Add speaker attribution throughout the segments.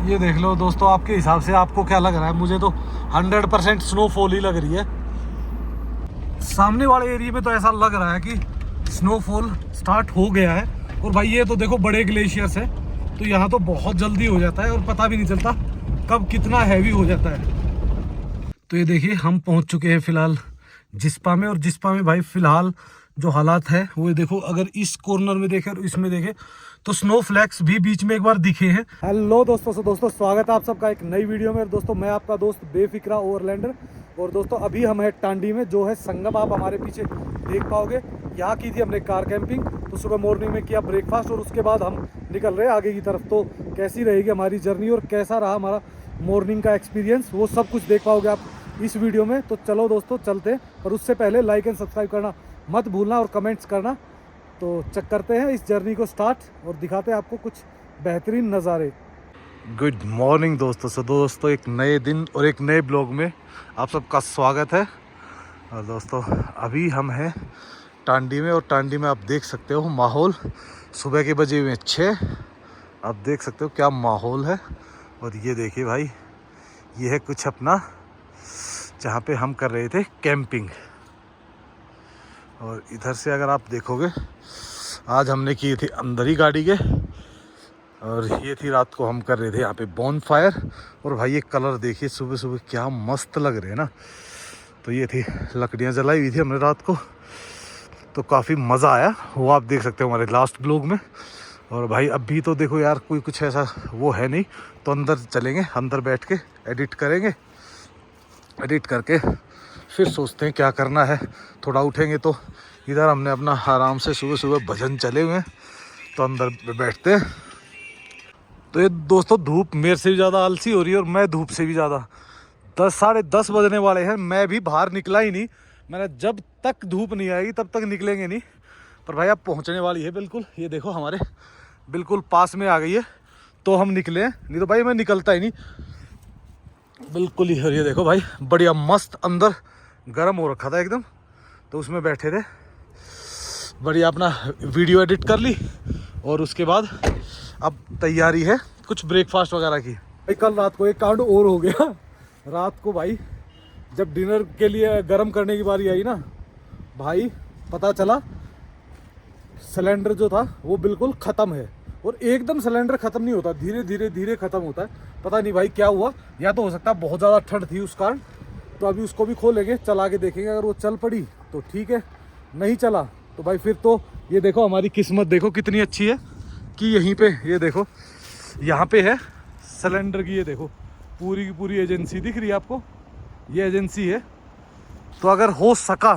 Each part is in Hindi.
Speaker 1: ये देख लो दोस्तों, आपके हिसाब से आपको क्या लग रहा है? मुझे तो 100% स्नोफॉल ही लग रही है। सामने वाले एरिया में तो ऐसा लग रहा है कि स्नोफॉल स्टार्ट हो गया है। और भाई ये तो देखो बड़े ग्लेशियर्स है, तो यहाँ तो बहुत जल्दी हो जाता है और पता भी नहीं चलता कब कितना हैवी हो जाता है। तो ये देखिए हम पहुँच चुके हैं फिलहाल जिस्पा में। और जिस्पा में भाई फिलहाल जो हालात है वो देखो, अगर इस कॉर्नर में देखें और इसमें देखें तो स्नो फ्लैक्स भी बीच में एक बार दिखे हैं। हेलो दोस्तों स्वागत है आप सबका एक नई वीडियो में। दोस्तों मैं आपका दोस्त बेफिक्रा ओवरलैंडर। और दोस्तों अभी हम हैं टांडी में, जो है संगम आप हमारे पीछे देख पाओगे। यहाँ की थी हमने कार कैंपिंग, तो सुबह मॉर्निंग में किया ब्रेकफास्ट और उसके बाद हम निकल रहे हैं आगे की तरफ। तो कैसी रहेगी हमारी जर्नी और कैसा रहा हमारा मॉर्निंग का एक्सपीरियंस, वो सब कुछ देख पाओगे आप इस वीडियो में। तो चलो दोस्तों चलते हैं, पर उससे पहले लाइक एंड सब्सक्राइब करना मत भूलना और कमेंट्स करना। तो चेक करते हैं इस जर्नी को स्टार्ट और दिखाते हैं आपको कुछ बेहतरीन नज़ारे। गुड मॉर्निंग दोस्तों एक नए दिन और एक नए ब्लॉग में आप सबका स्वागत है। और दोस्तों अभी हम हैं टांडी में, और टांडी में आप देख सकते हो माहौल। सुबह के बजे हुए 6, आप देख सकते हो क्या माहौल है। और ये देखिए भाई, ये है कुछ अपना जहाँ पे हम कर रहे थे कैंपिंग। और इधर से अगर आप देखोगे, आज हमने की थी अंदर ही गाड़ी के, और ये थी रात को हम कर रहे थे यहाँ पे बॉन फायर। और भाई ये कलर देखिए सुबह सुबह क्या मस्त लग रहे हैं ना। तो ये थी लकड़ियाँ जलाई हुई थी हमने रात को, तो काफ़ी मज़ा आया, वो आप देख सकते हो हमारे लास्ट ब्लॉग में। और भाई अभी तो देखो यार कोई कुछ ऐसा वो है नहीं, तो अंदर चलेंगे, अंदर बैठ के एडिट करेंगे, एडिट करके फिर सोचते हैं क्या करना है। थोड़ा उठेंगे तो इधर हमने अपना आराम से सुबह सुबह भजन चले हुए हैं, तो अंदर बैठते हैं। तो ये दोस्तों धूप मेरे से भी ज़्यादा आलसी हो रही है, और मैं धूप से भी ज़्यादा 10 साढ़े 10 बजने वाले हैं, मैं भी बाहर निकला ही नहीं। मैंने जब तक धूप नहीं आएगी तब तक निकलेंगे नहीं। पर भाई अब पहुँचने वाली है बिल्कुल, ये देखो हमारे बिल्कुल पास में आ गई है, तो हम निकले हैं, नहीं तो भाई मैं निकलता ही नहीं बिल्कुल ही। और ये देखो भाई बढ़िया मस्त अंदर गर्म हो रखा था एकदम, तो उसमें बैठे थे, बढ़िया अपना वीडियो एडिट कर ली। और उसके बाद अब तैयारी है कुछ ब्रेकफास्ट वगैरह की। भाई कल रात को एक कांड और हो गया। रात को भाई जब डिनर के लिए गर्म करने की बारी आई ना, भाई पता चला सिलेंडर जो था वो बिल्कुल ख़त्म है। और एकदम सिलेंडर ख़त्म नहीं होता, धीरे धीरे ख़त्म होता है। पता नहीं भाई क्या हुआ, या तो हो सकता है बहुत ज़्यादा ठंड थी उस कारण। तो अभी उसको भी खोलेंगे, चला के देखेंगे, अगर वो चल पड़ी तो ठीक है, नहीं चला तो भाई फिर तो ये देखो हमारी किस्मत देखो कितनी अच्छी है कि यहीं पे ये देखो यहाँ पे है सिलेंडर की, ये देखो पूरी की पूरी एजेंसी दिख रही है आपको, ये एजेंसी है। तो अगर हो सका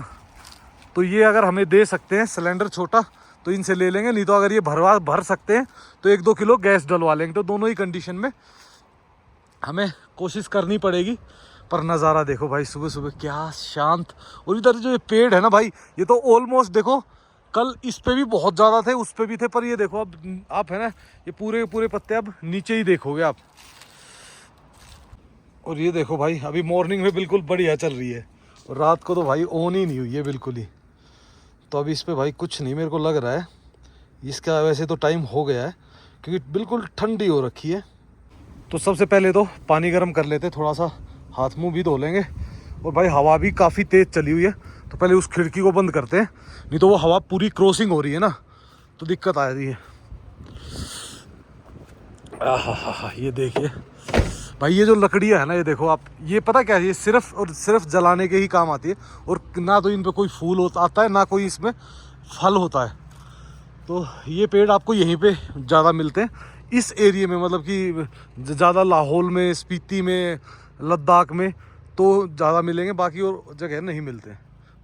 Speaker 1: तो ये अगर हमें दे सकते हैं सिलेंडर छोटा तो इनसे ले लेंगे, नहीं तो अगर ये भर सकते हैं तो 1-2 किलो गैस डलवा लेंगे। तो दोनों ही कंडीशन में हमें कोशिश करनी पड़ेगी। पर नज़ारा देखो भाई सुबह सुबह क्या शांत। और इधर जो ये पेड़ है ना भाई, ये तो ऑलमोस्ट देखो कल इस पे भी बहुत ज़्यादा थे, उस पे भी थे, पर ये देखो अब आप है ना ये पूरे पूरे पत्ते अब नीचे ही देखोगे आप। और ये देखो भाई अभी मॉर्निंग में बिल्कुल बढ़िया चल रही है, और रात को तो भाई ऑन ही नहीं हुई है बिल्कुल ही। तो अभी इस पर भाई कुछ नहीं मेरे को लग रहा है, इसका वैसे तो टाइम हो गया है क्योंकि बिल्कुल ठंडी हो रखी है। तो सबसे पहले तो पानी गर्म कर लेते, थोड़ा सा हाथ मुंह भी धो लेंगे। और भाई हवा भी काफ़ी तेज़ चली हुई है, तो पहले उस खिड़की को बंद करते हैं, नहीं तो वो हवा पूरी क्रॉसिंग हो रही है ना, तो दिक्कत आ रही है। आहा ये देखिए भाई, ये जो लकड़ियाँ है ना, ये देखो आप, ये पता क्या है, ये सिर्फ और सिर्फ जलाने के ही काम आती है। और ना तो इन पे कोई फूल आता है, ना कोई इसमें फल होता है। तो ये पेड़ आपको यहीं पे ज़्यादा मिलते हैं इस एरिया में, मतलब कि ज़्यादा लाहौल में, स्पीति में, लद्दाख में तो ज़्यादा मिलेंगे, बाकी और जगह नहीं मिलते।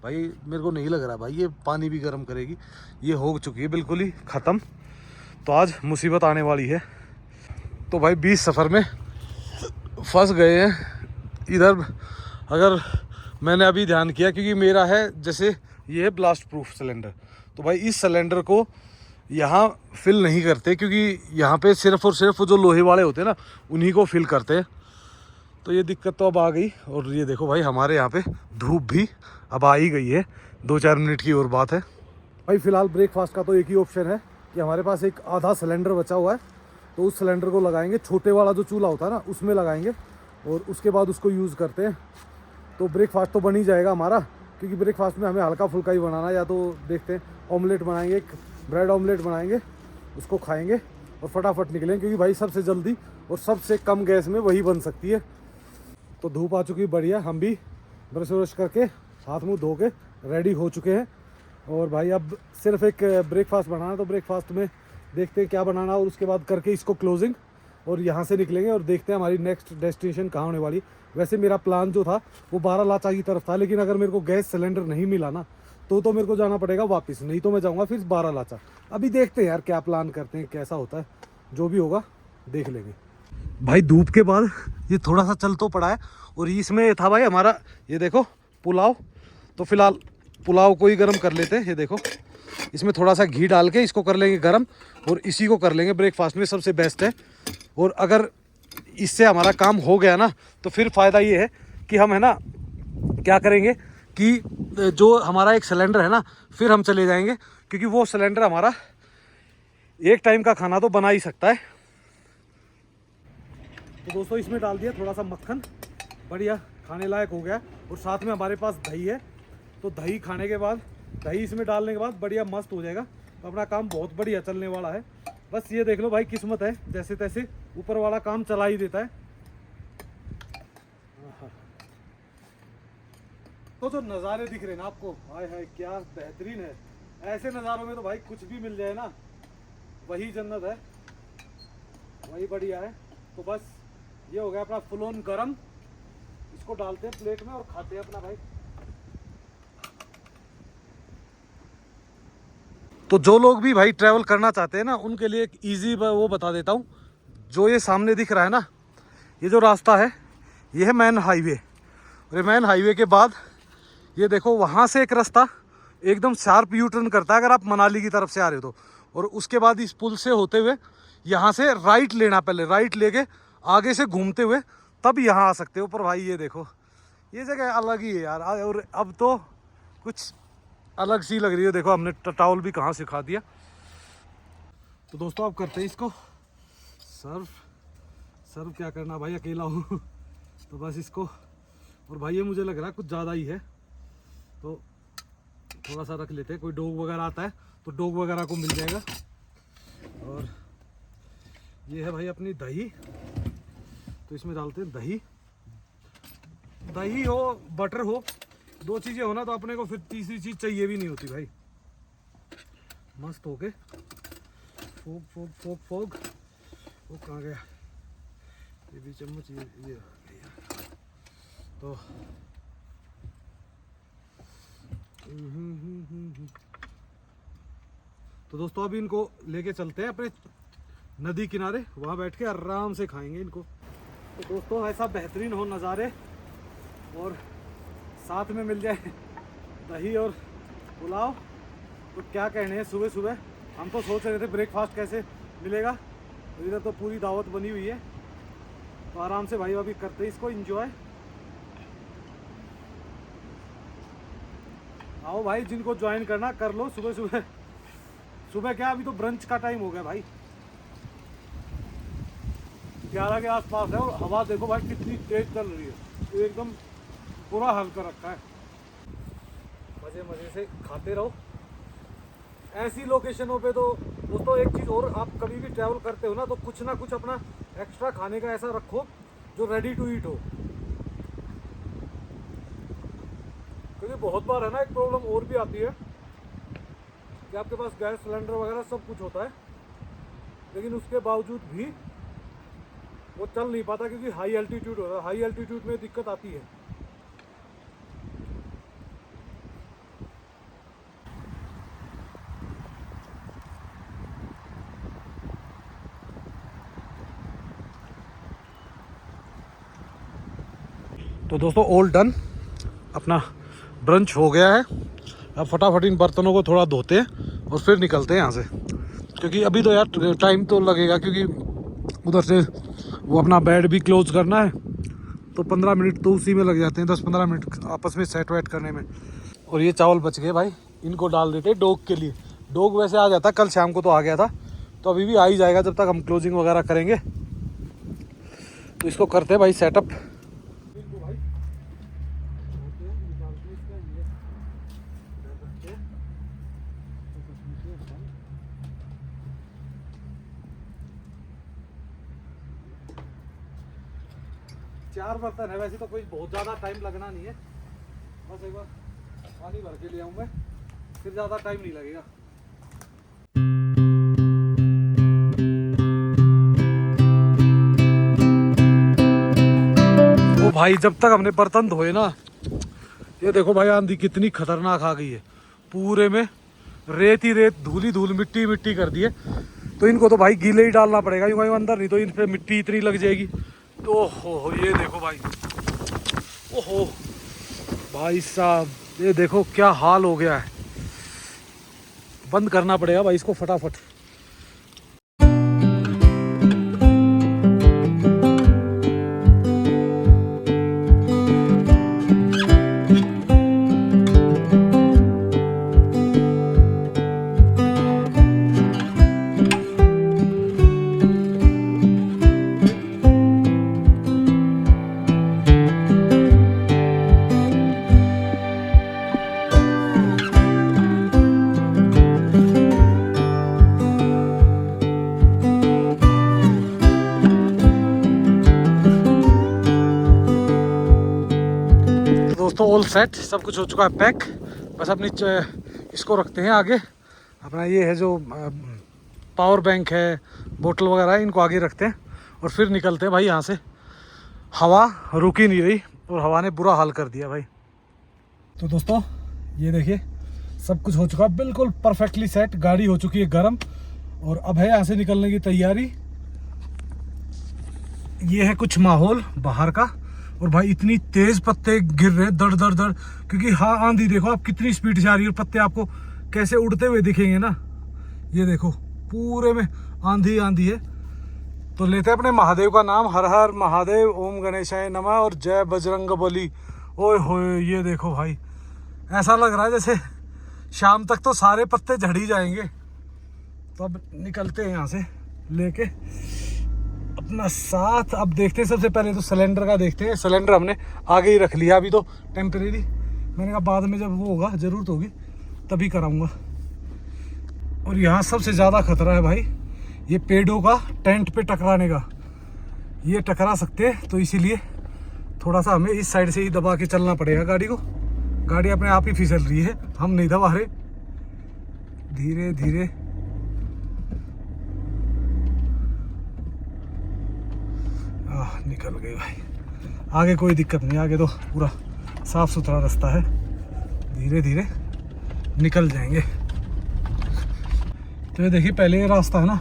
Speaker 1: भाई मेरे को नहीं लग रहा भाई ये पानी भी गर्म करेगी, ये हो चुकी है बिल्कुल ही ख़त्म। तो आज मुसीबत आने वाली है। तो भाई 20 सफ़र में फंस गए हैं इधर। अगर मैंने अभी ध्यान किया, क्योंकि मेरा है जैसे ये है ब्लास्ट प्रूफ सिलेंडर, तो भाई इस सिलेंडर को यहाँ फिल नहीं करते, क्योंकि यहाँ पे सिर्फ और सिर्फ जो लोहे वाले होते हैं ना उन्हीं को फिल करते हैं। तो ये दिक्कत तो अब आ गई। और ये देखो भाई हमारे यहाँ पे धूप भी अब आ ही गई है, 2-4 मिनट की और बात है। भाई फ़िलहाल ब्रेकफास्ट का तो एक ही ऑप्शन है कि हमारे पास एक आधा सिलेंडर बचा हुआ है,
Speaker 2: तो उस सिलेंडर को लगाएंगे, छोटे वाला जो चूल्हा होता है ना उसमें लगाएंगे और उसके बाद उसको यूज़ करते हैं। तो ब्रेकफास्ट तो बन ही जाएगा हमारा, क्योंकि ब्रेकफास्ट में हमें हल्का फुल्का ही बनाना है। या तो देखते हैं ऑमलेट बनाएंगे, एक ब्रेड ऑमलेट बनाएंगे, उसको खाएंगे और फटाफट निकलेंगे, क्योंकि भाई सबसे जल्दी और सबसे कम गैस में वही बन सकती है। तो धूप आ चुकी है बढ़िया, हम भी ब्रश व्रश करके हाथ मुँह धो के रेडी हो चुके हैं। और भाई अब सिर्फ एक ब्रेकफास्ट बनाना, तो ब्रेकफास्ट में देखते हैं क्या बनाना और उसके बाद करके इसको क्लोजिंग और यहाँ से निकलेंगे और देखते हैं हमारी नेक्स्ट डेस्टिनेशन कहाँ होने वाली। वैसे मेरा प्लान जो था वो 12 लाचा की तरफ था, लेकिन अगर मेरे को गैस सिलेंडर नहीं मिला ना तो मेरे को जाना पड़ेगा वापस, नहीं तो मैं जाऊँगा फिर 12 लाचा। अभी देखते हैं यार क्या प्लान करते हैं, कैसा होता है, जो भी होगा देख लेंगे। भाई धूप के बाद ये थोड़ा सा चल तो पड़ा है और इसमें था भाई हमारा, ये देखो पुलाव। तो फिलहाल पुलाव को ही गर्म कर लेते हैं। ये देखो इसमें थोड़ा सा घी डाल के इसको कर लेंगे गर्म और इसी को कर लेंगे ब्रेकफास्ट में, सबसे बेस्ट है। और अगर इससे हमारा काम हो गया ना तो फिर फ़ायदा ये है कि हम है ना क्या करेंगे कि जो हमारा एक सिलेंडर है ना फिर हम चले जाएंगे, क्योंकि वो सिलेंडर हमारा एक टाइम का खाना तो बना ही सकता है। तो दोस्तों इसमें डाल दिया थोड़ा सा मक्खन, बढ़िया खाने लायक हो गया। और साथ में हमारे पास दही है, तो दही खाने के बाद, दही इसमें डालने के बाद बढ़िया मस्त हो जाएगा। तो अपना काम बहुत बढ़िया चलने वाला है। बस ये देख लो भाई, किस्मत है, जैसे तैसे ऊपर वाला काम चला ही देता है। तो जो नज़ारे दिख रहे हैं ना आपको, हाय हाय क्या बेहतरीन है। ऐसे नज़ारों में तो भाई कुछ भी मिल जाए ना वही जन्नत है, वही बढ़िया है। तो बस ये हो गया अपना फुल ऑन गरम, इसको डालते हैं प्लेट में और खाते हैं अपना भाई। तो जो लोग भी भाई ट्रैवल करना चाहते हैं ना उनके लिए एक ईजी वो बता देता हूँ। जो ये सामने दिख रहा है ना, ये जो रास्ता है ये है मैन हाईवे। और मैन हाईवे के बाद ये देखो वहाँ से एक रास्ता एकदम शार्प यू टर्न करता है अगर आप मनाली की तरफ से आ रहे हो तो। और उसके बाद इस पुल से होते हुए यहाँ से राइट लेना, पहले राइट लेके आगे से घूमते हुए तब यहाँ आ सकते हो। पर भाई ये देखो ये जगह अलग ही है यार। और अब तो कुछ अलग सी लग रही है। देखो हमने टॉवल भी कहाँ सिखा दिया। तो दोस्तों अब करते हैं इसको सर्व क्या करना भाई, अकेला हूँ तो बस इसको। और भाई ये मुझे लग रहा है कुछ ज़्यादा ही है, तो थोड़ा सा रख लेते हैं। कोई डॉग वगैरह आता है तो डॉग वगैरह को मिल जाएगा। और ये है भाई अपनी दही, तो इसमें डालते हैं दही। दही हो बटर हो, दो चीज़ें हो ना तो अपने को फिर तीसरी चीज़ चाहिए भी नहीं होती भाई। मस्त हो के फोग वो कहाँ गया, ये भी चम्मच, ये तो दोस्तों अभी इनको लेके चलते हैं अपने नदी किनारे, वहाँ बैठ के आराम से खाएंगे इनको। तो दोस्तों ऐसा बेहतरीन हो नज़ारे और साथ में मिल जाए दही और पुलाव, तो क्या कहने हैं। सुबह सुबह हम तो सोच रहे थे ब्रेकफास्ट कैसे मिलेगा, तो इधर तो पूरी दावत बनी हुई है। तो आराम से भाई अभी करते हैं इसको एंजॉय। आओ भाई, जिनको ज्वाइन करना कर लो। सुबह सुबह सुबह क्या, अभी तो ब्रंच का टाइम हो गया भाई, 11 के आसपास है। और हवा देखो भाई कितनी तेज चल रही है, एकदम पूरा हल कर रखा है। मजे मजे से खाते रहो ऐसी लोकेशनों पे। तो दोस्तों एक चीज़ और, आप कभी भी ट्रैवल करते हो ना तो कुछ ना कुछ अपना एक्स्ट्रा खाने का ऐसा रखो जो रेडी टू ईट हो। क्योंकि बहुत बार है ना एक प्रॉब्लम और भी आती है कि आपके पास गैस सिलेंडर वगैरह सब कुछ होता है, लेकिन उसके बावजूद भी वो चल नहीं पाता क्योंकि हाई एल्टीट्यूड होता है। हाई एल्टीट्यूड में दिक्कत आती है। तो दोस्तों ऑल डन, अपना ब्रंच हो गया है। अब फटाफट इन बर्तनों को थोड़ा धोते हैं और फिर निकलते हैं यहाँ से, क्योंकि अभी तो यार टाइम तो लगेगा, क्योंकि उधर से वो अपना बेड भी क्लोज करना है। तो 15 मिनट तो उसी में लग जाते हैं, 10-15 मिनट आपस में सेट वेट करने में। और ये चावल बच गए भाई, इनको डाल देते हैं डॉग के लिए। डॉग वैसे आ जाता, कल शाम को तो आ गया था, तो तो अभी भी आ ही जाएगा जब तक हम क्लोजिंग वगैरह करेंगे। तो इसको करते हैं भाई सेटअप। चार बर्तन है, वैसे तो कोई बहुत ज़्यादा टाइम लगना नहीं है, बस एक बार पानी भर के ले आऊँ मैं, फिर ज़्यादा टाइम नहीं लगेगा। तो भाई जब तक हमने बर्तन धोए ना, ये देखो भाई आंधी कितनी खतरनाक आ गई है, पूरे में रेत ही रेत, धूल ही धूल, मिट्टी मिट्टी कर दी है। तो इनको तो भाई गीले ही डालना पड़ेगा क्योंकि अंदर नहीं तो इन पे मिट्टी इतनी लग जाएगी। तो हो ये देखो भाई, ओहो भाई साहब, ये देखो क्या हाल हो गया है। बंद करना पड़ेगा भाई इसको फटाफट। दोस्तों ऑल सेट, सब कुछ हो चुका है पैक। बस अपनी इसको रखते हैं आगे। अपना ये है जो पावर बैंक है, बोतल वगैरह है, इनको आगे रखते हैं और फिर निकलते हैं भाई यहाँ से। हवा रुक ही नहीं रही और हवा ने बुरा हाल कर दिया भाई। तो दोस्तों ये देखिए सब कुछ हो चुका, बिल्कुल परफेक्टली सेट। गाड़ी हो चुकी है गर्म और अब है यहाँ से निकलने की तैयारी। ये है कुछ माहौल बाहर का, और भाई इतनी तेज पत्ते गिर रहे दड़ दड़ दड़, क्योंकि हाँ आंधी देखो आप कितनी स्पीड से आ रही है, और पत्ते आपको कैसे उड़ते हुए दिखेंगे ना। ये देखो पूरे में आंधी आंधी है। तो लेते हैं अपने महादेव का नाम, हर हर महादेव, ओम गणेशाय नमः और जय बजरंगबली। ओए होए ये देखो भाई, ऐसा लग रहा है जैसे शाम तक तो सारे पत्ते झड़ ही जाएंगे। तो अब निकलते हैं यहाँ से लेके अपना साथ। अब देखते हैं, सबसे पहले तो सिलेंडर का देखते हैं। सिलेंडर हमने आगे ही रख लिया अभी तो टेम्परेरी, मैंने कहा बाद में जब वो होगा ज़रूरत होगी तभी कराऊंगा। और यहाँ सबसे ज़्यादा खतरा है भाई ये पेड़ों का टेंट पे टकराने का, ये टकरा सकते हैं। तो इसीलिए थोड़ा सा हमें इस साइड से ही दबा के चलना पड़ेगा गाड़ी को। गाड़ी अपने आप ही फिसल रही है, हम नहीं दबा रहे, धीरे धीरे। निकल गई भाई, आगे कोई दिक्कत नहीं, आगे तो पूरा साफ सुथरा रास्ता है, धीरे धीरे निकल जाएंगे। तो ये देखिए पहले ये रास्ता है ना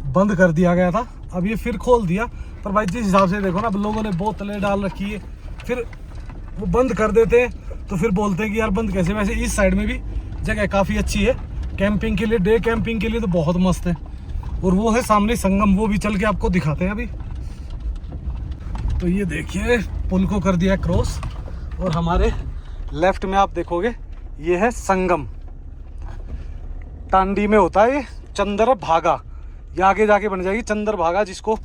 Speaker 2: बंद कर दिया गया था, अब ये फिर खोल दिया। पर भाई जिस हिसाब से देखो ना, अब लोगों ने बोतलें डाल रखी है, फिर वो बंद कर देते हैं तो फिर बोलते हैं कि यार बंद कैसे। वैसे इस साइड में भी जगह काफ़ी अच्छी है कैंपिंग के लिए, डे कैंपिंग के लिए तो बहुत मस्त है। और वो है सामने संगम, वो भी चल के आपको दिखाते हैं अभी। तो ये देखिए पुल को कर दिया क्रॉस, और हमारे लेफ्ट में आप देखोगे ये है संगम। टांडी में होता है ये चंद्र भागा, ये आगे जाके बन जाएगी चंद्र भागा, जिसको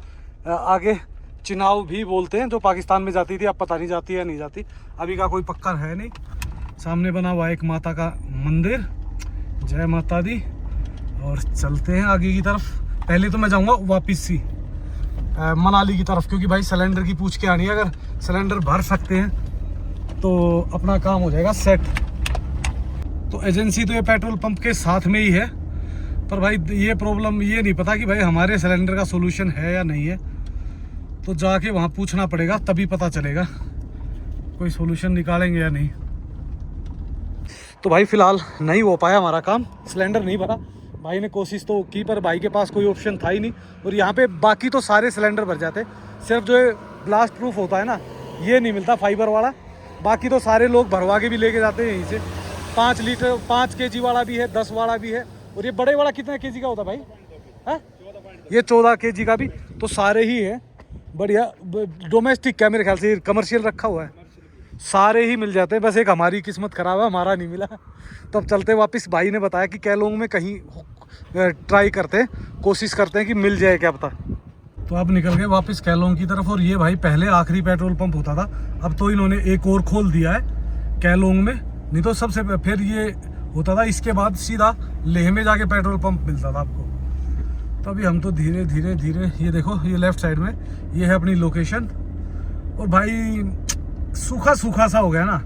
Speaker 2: आगे चिनाव भी बोलते हैं, जो पाकिस्तान में जाती थी। अब पता नहीं जाती है या नहीं जाती, अभी का कोई पक्का है नहीं। सामने बना हुआ एक माता का मंदिर, जय माता दी। और चलते हैं आगे की तरफ। पहले तो मैं जाऊंगा वापस सी मनाली की तरफ, क्योंकि भाई सिलेंडर की पूछ के आनी है। अगर सिलेंडर भर सकते हैं तो अपना काम हो जाएगा सेट। तो एजेंसी तो ये पेट्रोल पंप के साथ में ही है, पर भाई ये प्रॉब्लम ये नहीं पता कि भाई हमारे सिलेंडर का सोल्यूशन है या नहीं है। तो जाके वहाँ पूछना पड़ेगा, तभी पता चलेगा कोई सोल्यूशन निकालेंगे या नहीं। तो भाई फ़िलहाल नहीं हो पाया हमारा काम, सिलेंडर नहीं भरा। भाई ने कोशिश तो की पर भाई के पास कोई ऑप्शन था ही नहीं। और यहाँ पे बाकी तो सारे सिलेंडर भर जाते, सिर्फ जो है ब्लास्ट प्रूफ होता है ना, ये नहीं मिलता फाइबर वाला। बाकी तो सारे लोग भरवा के भी लेके जाते हैं यहीं से। 5 लीटर 5 kg वाला भी है, 10 वाला भी है। और ये बड़े वाला कितना kg का होता है भाई? है ये 14 kg का भी, तो सारे ही है बढ़िया। डोमेस्टिक क्या, मेरे ख्याल से कमर्शियल रखा हुआ है, सारे ही मिल जाते हैं। बस एक हमारी किस्मत खराब है, हमारा नहीं मिला। तो अब चलते वापस। भाई ने बताया कि कैलोंग में कहीं
Speaker 1: ट्राई करते हैं, कोशिश करते हैं कि मिल जाए क्या पता। तो अब निकल गए वापस कैलोंग की तरफ। और ये भाई पहले आखिरी पेट्रोल पंप होता था, अब तो इन्होंने एक और खोल दिया है कैलोंग में। नहीं तो सबसे फिर ये होता था, इसके बाद सीधा लेह में जाके पेट्रोल पंप मिलता था आपको। तो अभी हम तो धीरे धीरे धीरे, ये देखो ये लेफ्ट साइड में ये है अपनी लोकेशन। और भाई सूखा सूखा सा हो गया ना,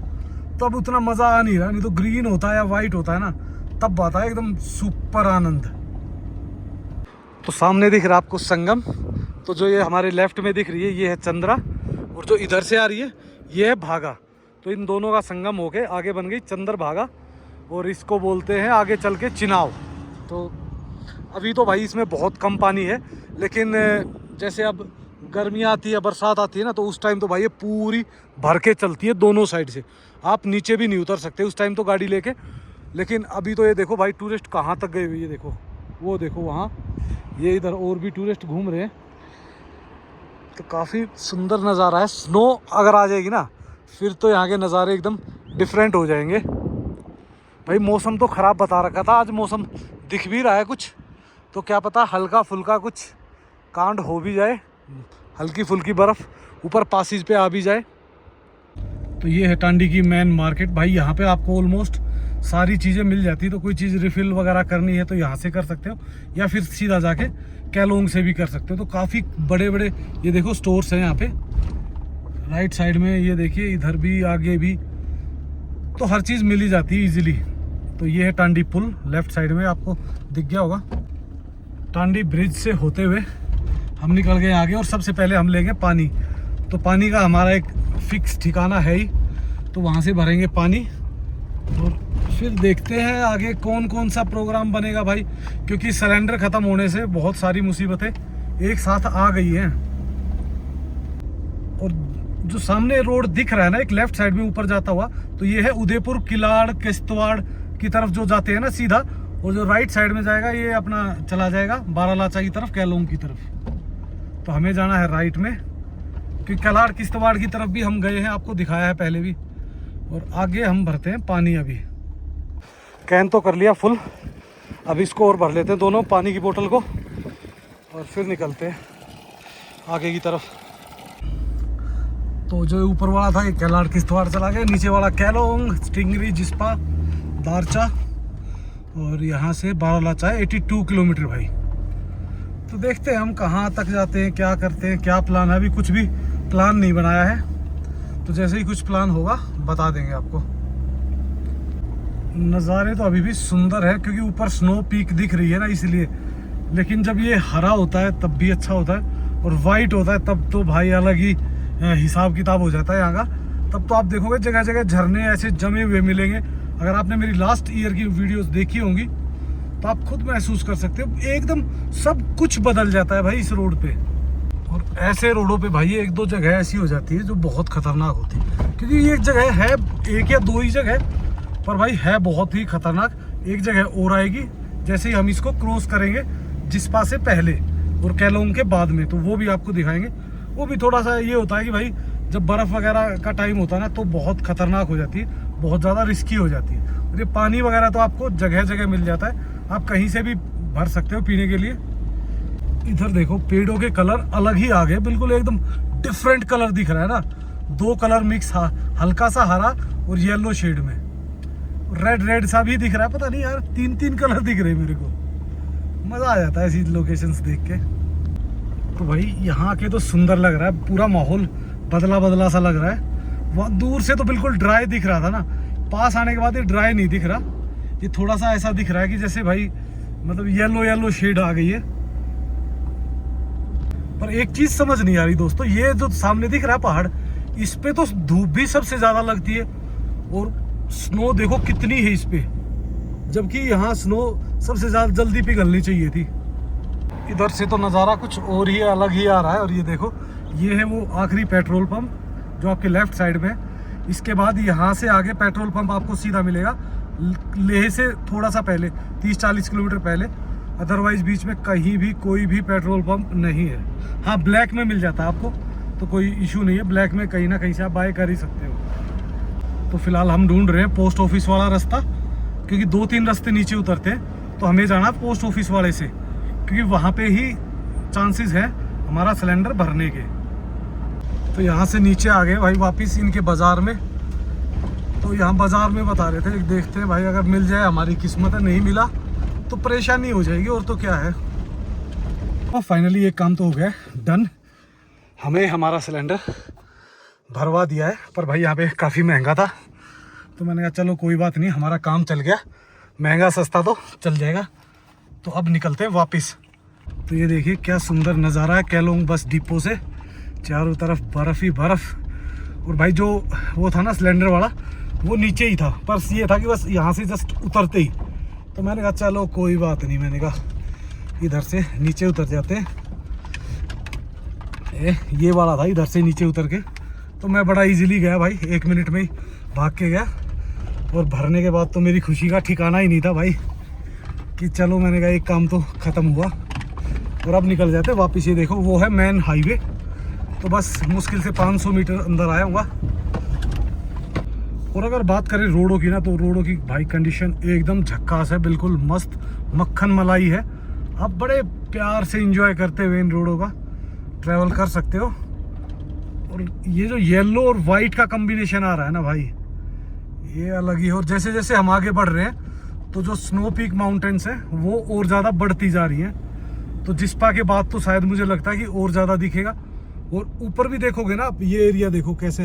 Speaker 1: तो अब उतना मज़ा आ नहीं रहा। नहीं तो ग्रीन होता है या वाइट होता है ना, तब आता है एकदम सुपर आनंद। तो सामने दिख रहा है आपको संगम, तो जो ये हमारे लेफ्ट में दिख रही है ये है चंद्रा, और जो इधर से आ रही है ये है भागा। तो इन दोनों का संगम होके आगे बन गई चंद्र भागा, और इसको बोलते हैं आगे चल के चिनाव। तो अभी तो भाई इसमें बहुत कम पानी है, लेकिन जैसे अब गर्मियाँ आती है, बरसात आती है ना, तो उस टाइम तो भाई ये पूरी भर के चलती है दोनों साइड से। आप नीचे भी नहीं उतर सकते उस टाइम तो गाड़ी लेके। लेकिन अभी तो ये देखो भाई टूरिस्ट कहाँ तक गए हुए, ये देखो, वो देखो वहाँ, ये इधर और भी टूरिस्ट घूम रहे हैं। तो काफ़ी सुंदर नज़ारा है। स्नो अगर आ जाएगी ना, फिर तो यहाँ के नज़ारे एकदम डिफरेंट हो जाएंगे। भाई मौसम तो ख़राब बता रखा था, आज मौसम दिख भी रहा है कुछ, तो क्या पता हल्का फुल्का कुछ कांड हो भी जाए, हल्की फुल्की बर्फ़ ऊपर पासिस पे आ भी जाए। तो ये है टांडी की मेन मार्केट। भाई यहाँ पे आपको ऑलमोस्ट सारी चीज़ें मिल जाती, तो कोई चीज़ रिफ़िल वगैरह करनी है तो यहाँ से कर सकते हो, या फिर सीधा जाके कैलोंग से भी कर सकते हो। तो काफ़ी बड़े बड़े ये देखो स्टोर्स हैं यहाँ पे राइट साइड में, ये देखिए इधर भी आगे भी, तो हर चीज़ मिल ही जाती है ईजिली। तो ये है टांडी पुल, लेफ्ट साइड में आपको दिख गया होगा। टांडी ब्रिज से होते हुए हम निकल गए आगे, और सबसे पहले हम लेंगे पानी। तो पानी का हमारा एक फिक्स ठिकाना है ही, तो वहाँ से भरेंगे पानी, और फिर देखते हैं आगे कौन कौन सा प्रोग्राम बनेगा भाई, क्योंकि सिलेंडर ख़त्म होने से बहुत सारी मुसीबतें एक साथ आ गई हैं। और जो सामने रोड दिख रहा है ना एक लेफ्ट साइड में ऊपर जाता हुआ, तो ये है उदयपुर, किलाड़, किश्तवाड़ की तरफ जो जाते हैं ना सीधा, और जो राइट साइड में जाएगा ये अपना चला जाएगा बारालाचा की तरफ, कैलोंग की तरफ। तो हमें जाना है राइट में, क्योंकि किलाड़ किश्तवाड़ की तरफ भी हम गए हैं, आपको दिखाया है पहले भी। और आगे हम भरते हैं पानी। अभी कैन तो कर लिया फुल, अब इसको और भर लेते हैं दोनों पानी की बोतल को, और फिर निकलते हैं आगे की तरफ। तो जो ऊपर वाला था ये किलाड़ किश्तवाड़ चला गया, नीचे वाला कैलोंग, स्टिंगरी, जिस्पा, दारचा, और यहाँ से बारालाचा है 82 किलोमीटर भाई। तो देखते हैं हम कहाँ तक जाते हैं, क्या करते हैं, क्या प्लान है। अभी कुछ भी प्लान नहीं बनाया है, तो जैसे ही कुछ प्लान होगा बता देंगे आपको। नज़ारे तो अभी भी सुंदर है, क्योंकि ऊपर स्नो पीक दिख रही है ना इसलिए। लेकिन जब ये हरा होता है तब भी अच्छा होता है, और वाइट होता है तब तो भाई अलग ही हिसाब किताब हो जाता है यहाँ का। तब तो आप देखोगे जगह जगह झरने ऐसे जमे हुए मिलेंगे। अगर आपने मेरी लास्ट ईयर की वीडियोस देखी होंगी तो आप खुद महसूस कर सकते हो, एकदम सब कुछ बदल जाता है भाई इस रोड पे। और ऐसे रोडों पे भाई एक दो जगह ऐसी हो जाती है जो बहुत खतरनाक होती है, क्योंकि ये एक जगह है, एक या दो ही जगह, पर भाई है बहुत ही खतरनाक। एक जगह और आएगी जैसे ही हम इसको क्रॉस करेंगे, जिस्पा से पहले और कैलोंग के बाद में, तो वो भी आपको दिखाएंगे। वो भी थोड़ा सा ये होता है कि भाई जब बर्फ़ वगैरह का टाइम होता है ना, तो बहुत खतरनाक हो जाती है, बहुत ज़्यादा रिस्की हो जाती है। और ये पानी वगैरह तो आपको जगह जगह मिल जाता है, आप कहीं से भी भर सकते हो पीने के लिए। इधर देखो पेड़ों के कलर अलग ही आ गए, बिल्कुल एकदम डिफरेंट कलर दिख रहा है ना, दो कलर मिक्स, हल्का सा हरा और येलो शेड में, रेड रेड सा भी दिख रहा है। पता नहीं यार, तीन तीन कलर दिख रहे हैं मेरे को। मज़ा आ जाता है ऐसी लोकेशंस देख के। तो भाई यहाँ के तो सुंदर लग रहा है, पूरा माहौल बदला बदला सा लग रहा है। वहाँ दूर से तो बिल्कुल ड्राई दिख रहा था ना, पास आने के बाद ये ड्राई नहीं दिख रहा, ये थोड़ा सा ऐसा दिख रहा है कि जैसे भाई मतलब येलो येलो शेड आ गई है। पर एक चीज समझ नहीं आ रही दोस्तों, ये जो सामने दिख रहा है पहाड़, इस पे तो धूप भी सबसे ज्यादा लगती है, और स्नो देखो कितनी है इस पे, जबकि यहाँ स्नो सबसे ज्यादा जल्दी पिघलनी चाहिए थी। इधर से तो नज़ारा कुछ और ही अलग ही आ रहा है। और ये देखो, ये है वो आखिरी पेट्रोल पंप जो आपके लेफ्ट साइड में है। इसके बाद यहाँ से आगे पेट्रोल पंप आपको सीधा मिलेगा लेह से थोड़ा सा पहले, 30-40 किलोमीटर पहले। अदरवाइज बीच में कहीं भी कोई भी पेट्रोल पंप नहीं है। हाँ, ब्लैक में मिल जाता है आपको, तो कोई इशू नहीं है, ब्लैक में कहीं ना कहीं से आप बाय कर ही सकते हो। तो फिलहाल हम ढूंढ रहे हैं पोस्ट ऑफिस वाला रास्ता, क्योंकि 2-3 रास्ते नीचे उतरते हैं,
Speaker 2: तो हमें जाना पोस्ट ऑफिस वाले से, क्योंकि वहाँ पे ही चांसेस है हमारा सिलेंडर भरने के। तो यहाँ से नीचे आ गए भाई वापस इनके बाज़ार में। तो यहाँ बाज़ार में बता रहे थे, देखते हैं भाई अगर मिल जाए हमारी किस्मत है, नहीं मिला तो परेशानी हो जाएगी, और तो क्या है। और फाइनली एक काम तो हो गया डन, हमें हमारा सिलेंडर भरवा दिया है। पर भाई यहाँ पे काफ़ी महंगा था, तो मैंने कहा चलो कोई बात नहीं, हमारा काम चल गया, महंगा सस्ता तो चल जाएगा। तो अब निकलते हैं वापस। तो ये देखिए क्या सुंदर नज़ारा है केलोंग बस डिपो से, चारों तरफ बर्फ़ ही बर्फ़। और भाई जो वो था ना सिलेंडर वाला, वो नीचे ही था, पर ये था कि बस यहाँ से जस्ट उतरते ही। तो मैंने कहा चलो कोई बात नहीं, मैंने कहा इधर से नीचे उतर जाते हैं। ये वाला था इधर से नीचे उतर के, तो मैं बड़ा इजीली गया भाई, 1 मिनट में ही भाग के गया। और भरने के बाद तो मेरी खुशी का ठिकाना ही नहीं था भाई, कि चलो मैंने कहा एक काम तो ख़त्म हुआ। और अब निकल जाते वापस। ये देखो वो है मेन हाईवे, तो बस मुश्किल से 500 मीटर अंदर आया हुआ। और अगर बात करें रोडों की ना, तो रोडों की भाई कंडीशन एकदम झक्कास है, बिल्कुल मस्त मक्खन मलाई है। आप बड़े प्यार से एंजॉय करते हुए इन रोडों का ट्रैवल कर सकते हो। और ये जो येलो और वाइट का कॉम्बिनेशन आ रहा है ना भाई, ये अलग ही है। और जैसे जैसे हम आगे बढ़ रहे हैं, तो जो स्नो पीक माउंटेन्स हैं वो और ज़्यादा बढ़ती जा रही हैं। तो जिस्पा के बाद तो शायद मुझे लगता है कि और ज़्यादा दिखेगा। और ऊपर भी देखोगे ना आप, ये एरिया देखो कैसे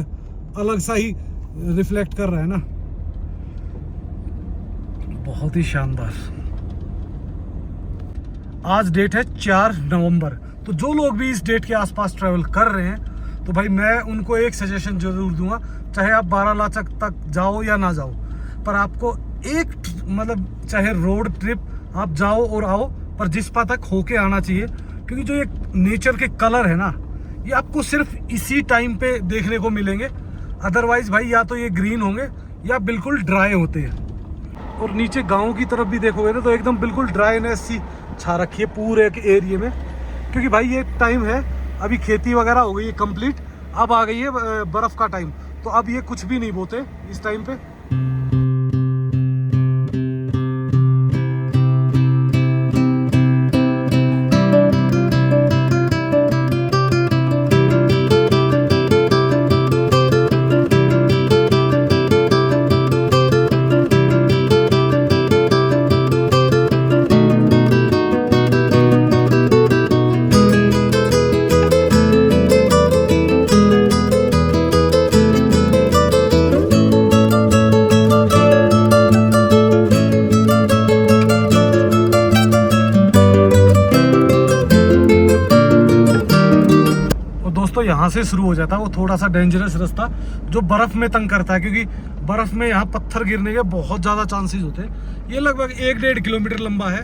Speaker 2: अलग सा ही रिफ्लेक्ट कर रहा है ना, बहुत ही शानदार। आज डेट है 4 नवंबर। तो जो लोग भी इस डेट के आसपास ट्रैवल कर रहे हैं, तो भाई मैं उनको एक सजेशन जरूर दूंगा, चाहे आप बारालाचा तक जाओ या ना जाओ, पर आपको एक मतलब चाहे रोड ट्रिप आप जाओ और आओ, पर जिस्पा तक होके आना चाहिए। क्योंकि जो ये नेचर के कलर है ना, ये आपको सिर्फ इसी टाइम पे देखने को मिलेंगे। अदरवाइज भाई या तो ये ग्रीन होंगे या बिल्कुल ड्राई होते हैं। और नीचे गांव की तरफ भी देखोगे ना, तो एकदम बिल्कुल ड्राईनेस सी छा रखी है पूरे एरिया में। क्योंकि भाई ये टाइम है, अभी खेती वगैरह हो गई है कंप्लीट, अब आ गई है बर्फ़ का टाइम। तो अब ये कुछ भी नहीं बोते इस टाइम पे। तो यहाँ से शुरू हो जाता है वो थोड़ा सा डेंजरस रास्ता, जो बर्फ़ में तंग करता है। क्योंकि बर्फ़ में यहाँ पत्थर गिरने के बहुत ज़्यादा चांसेस होते हैं। ये लगभग 1-1.5 किलोमीटर लंबा है,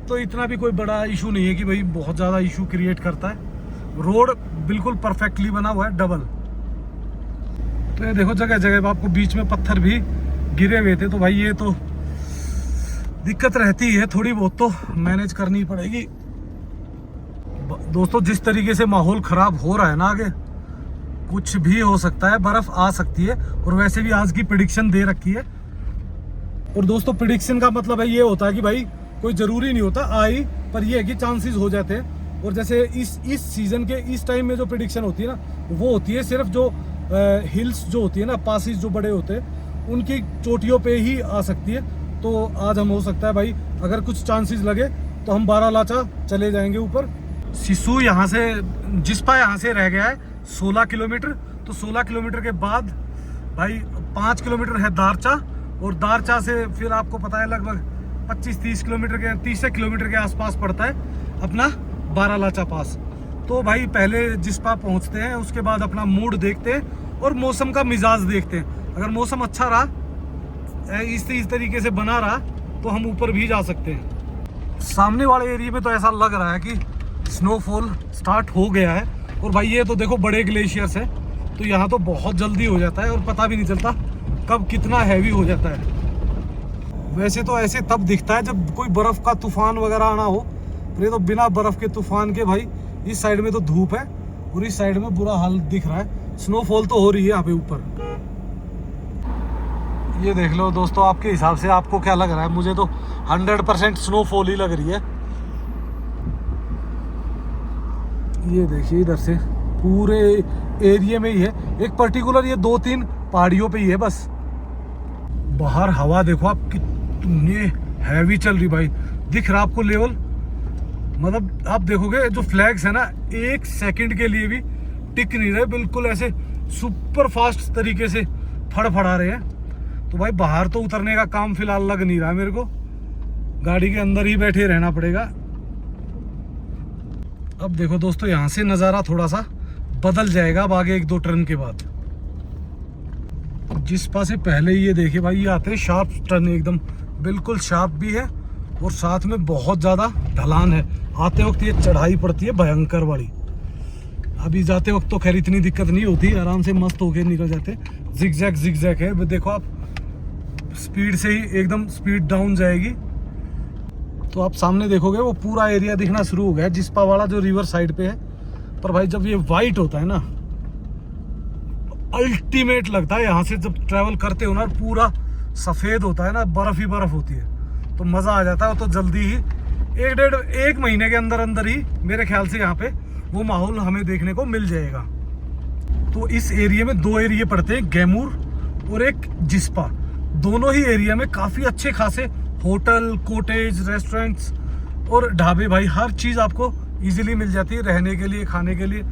Speaker 2: तो इतना भी कोई बड़ा इशू नहीं है कि भाई बहुत ज़्यादा इशू क्रिएट करता है। रोड बिल्कुल परफेक्टली बना हुआ है, डबल। तो ये देखो जगह जगह आपको बीच में पत्थर भी गिरे हुए थे। तो भाई ये तो दिक्कत रहती है, थोड़ी बहुत तो मैनेज करनी पड़ेगी। दोस्तों जिस तरीके से माहौल ख़राब हो रहा है ना, आगे कुछ भी हो सकता है, बर्फ़ आ सकती है। और वैसे भी आज की प्रेडिक्शन दे रखी है। और दोस्तों प्रेडिक्शन का मतलब है ये होता है कि भाई कोई ज़रूरी नहीं होता आई, पर ये है कि चांसेस हो जाते हैं। और जैसे इस सीज़न के इस टाइम में जो प्रेडिक्शन होती है ना, वो होती है सिर्फ जो हिल्स जो होती है ना, पासिस जो बड़े होते हैं, उनकी चोटियों पे ही आ सकती है। तो आज हम हो सकता है भाई अगर कुछ चांसेस लगे तो हम बारालाचा चले जाएंगे ऊपर। सिसु यहाँ से जिस्पा यहाँ से रह गया है 16 किलोमीटर। तो 16 किलोमीटर के बाद भाई 5 किलोमीटर है दारचा, और दारचा से फिर आपको पता है लगभग 25-30 किलोमीटर के 30 किलोमीटर के आसपास पड़ता है अपना बारालाचा पास। तो भाई पहले जिस्पा पहुँचते हैं, उसके बाद अपना मूड देखते हैं और मौसम का मिजाज देखते हैं। अगर मौसम अच्छा रहा, इस तरीके से बना रहा, तो हम ऊपर भी जा सकते हैं। सामने वाले एरिया में तो ऐसा लग रहा है कि स्नोफॉल स्टार्ट हो गया है। और भाई ये तो देखो बड़े ग्लेशियर्स है, तो यहाँ तो बहुत जल्दी हो जाता है और पता भी नहीं चलता कब कितना हैवी हो जाता है। वैसे तो ऐसे तब दिखता है जब कोई बर्फ़ का तूफान वगैरह आना हो। ये तो बिना बर्फ़ के तूफान के भाई इस साइड में तो धूप है और इस साइड में बुरा हाल दिख रहा है। स्नोफॉल तो हो रही है यहाँ पे ऊपर। ये देख लो दोस्तों, आपके हिसाब से आपको क्या लग रहा है? मुझे तो 100% स्नोफॉल ही लग रही है। ये देखिए इधर से पूरे एरिया में ही है, एक पर्टिकुलर ये 2-3 पहाड़ियों पे ही है बस। बाहर हवा देखो आप कितनी हैवी चल रही भाई, दिख रहा आपको लेवल? मतलब आप देखोगे जो फ्लैग्स है ना, 1 सेकंड के लिए भी टिक नहीं रहे, बिल्कुल ऐसे सुपर फास्ट तरीके से फड़फड़ा रहे हैं। तो भाई बाहर तो उतरने का काम फिलहाल लग नहीं रहा मेरे को, गाड़ी के अंदर ही बैठे रहना पड़ेगा। अब देखो दोस्तों, यहाँ से नज़ारा थोड़ा सा बदल जाएगा अब आगे 1-2 टर्न के बाद। जिस्पा से पहले ये देखिए भाई, ये आते हैं शार्प टर्न, एकदम बिल्कुल शार्प भी है और साथ में बहुत ज़्यादा ढलान है। आते वक्त ये चढ़ाई पड़ती है भयंकर वाली। अभी जाते वक्त तो खैर इतनी दिक्कत नहीं होती, आराम से मस्त होके निकल जाते। जिगजैग है, देखो आप स्पीड से ही एकदम स्पीड डाउन जाएगी। तो आप सामने देखोगे वो पूरा एरिया दिखना शुरू हो गया, जिस्पा वाला जो रिवर साइड पे है। पर भाई जब ये वाइट होता है ना, अल्टीमेट लगता है। यहाँ से जब ट्रैवल करते हो ना, पूरा सफ़ेद होता है ना, बर्फ ही बर्फ होती है, तो मज़ा आ जाता है। तो जल्दी ही 1 महीने के अंदर ही मेरे ख्याल से यहाँ पे वो माहौल हमें देखने को मिल जाएगा। तो इस एरिया में 2 एरिया पड़ते हैं, गैमूर और एक जिस्पा। दोनों ही एरिया में काफ़ी अच्छे खासे होटल, कॉटेज, रेस्टोरेंट्स और ढाबे, भाई हर चीज़ आपको इजीली मिल जाती है रहने के लिए, खाने के लिए।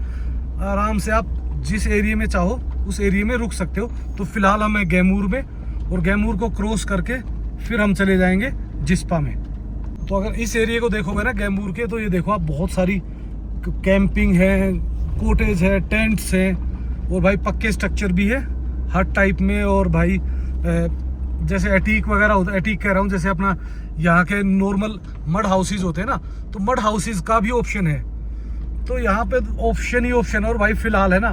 Speaker 2: आराम से आप जिस एरिया में चाहो उस एरिया में रुक सकते हो। तो फिलहाल हम हैं गैमूर में, और गैमूर को क्रॉस करके फिर हम चले जाएंगे जिस्पा में। तो अगर इस एरिया को देखोगे ना गैमूर के, तो ये देखो आप बहुत सारी कैंपिंग है, कॉटेज है, टेंट्स हैं, और भाई पक्के स्ट्रक्चर भी है हट टाइप में। और भाई जैसे एटीक वगैरह होता है, एटीक कह रहा हूँ, जैसे अपना यहाँ के नॉर्मल मड हाउसेज होते हैं ना, तो मड हाउसेज का भी ऑप्शन है। तो यहाँ पे ऑप्शन ही ऑप्शन है। और भाई फिलहाल है ना,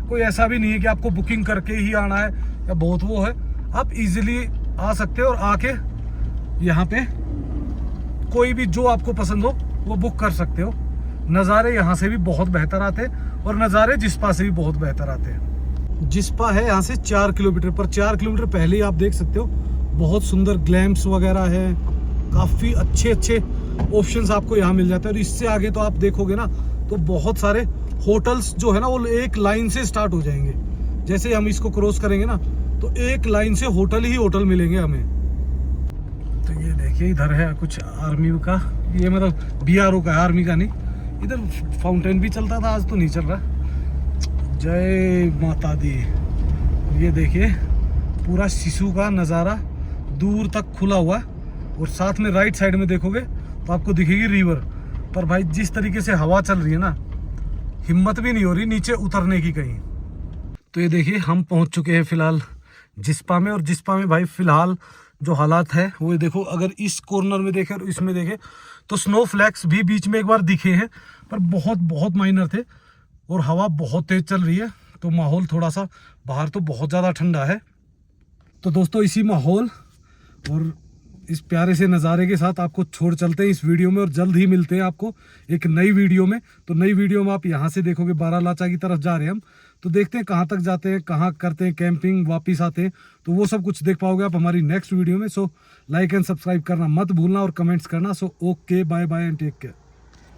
Speaker 2: कोई ऐसा भी नहीं है कि आपको बुकिंग करके ही आना है या बहुत वो है, आप इजीली आ सकते हो और आके यहाँ पे कोई भी जो आपको पसंद हो वो बुक कर सकते हो। नज़ारे यहाँ से भी बहुत बेहतर आते हैं और नज़ारे जिस्पा से भी बहुत बेहतर आते हैं। जिस्पा है यहाँ से 4 किलोमीटर पर, 4 किलोमीटर पहले ही आप देख सकते हो बहुत सुंदर ग्लैम्प्स वगैरह है, काफ़ी अच्छे ऑप्शंस आपको यहाँ मिल जाते हैं। और इससे आगे तो आप देखोगे ना, तो बहुत सारे होटल्स जो है ना, वो एक लाइन से स्टार्ट हो जाएंगे। जैसे हम इसको क्रॉस करेंगे ना, तो एक लाइन से होटल ही होटल मिलेंगे हमें। तो ये देखिए इधर है कुछ आर्मी का, ये मतलब BRO का है, आर्मी का नहीं। इधर फाउंटेन भी चलता था, आज तो नहीं चल रहा। जय माता दी। ये देखिए पूरा सिसु का नज़ारा दूर तक खुला हुआ, और साथ में राइट साइड में देखोगे तो आपको दिखेगी रिवर। पर भाई जिस तरीके से हवा चल रही है ना, हिम्मत भी नहीं हो रही नीचे उतरने की कहीं। तो ये देखिए हम पहुंच चुके हैं फिलहाल जिस्पा में। और जिस्पा में भाई फिलहाल जो हालात है वो देखो, अगर इस कॉर्नर में देखें और इसमें देखें तो स्नो फ्लैक्स भी बीच में एक बार दिखे हैं, पर बहुत माइनर थे, और हवा बहुत तेज चल रही है। तो माहौल थोड़ा सा, बाहर तो बहुत ज़्यादा ठंडा है। तो दोस्तों इसी माहौल और इस प्यारे से नज़ारे के साथ आपको छोड़ चलते हैं इस वीडियो में, और जल्द ही मिलते हैं आपको एक नई वीडियो में। तो नई वीडियो में आप यहाँ से देखोगे बारालाचा की तरफ जा रहे हैं हम, तो देखते हैं कहाँ तक जाते हैं, कहाँ करते हैं कैंपिंग, वापस आते हैं, तो वो सब कुछ देख पाओगे आप हमारी नेक्स्ट वीडियो में। सो लाइक एंड सब्सक्राइब करना मत भूलना और कमेंट्स करना। So okay, bye bye and take care.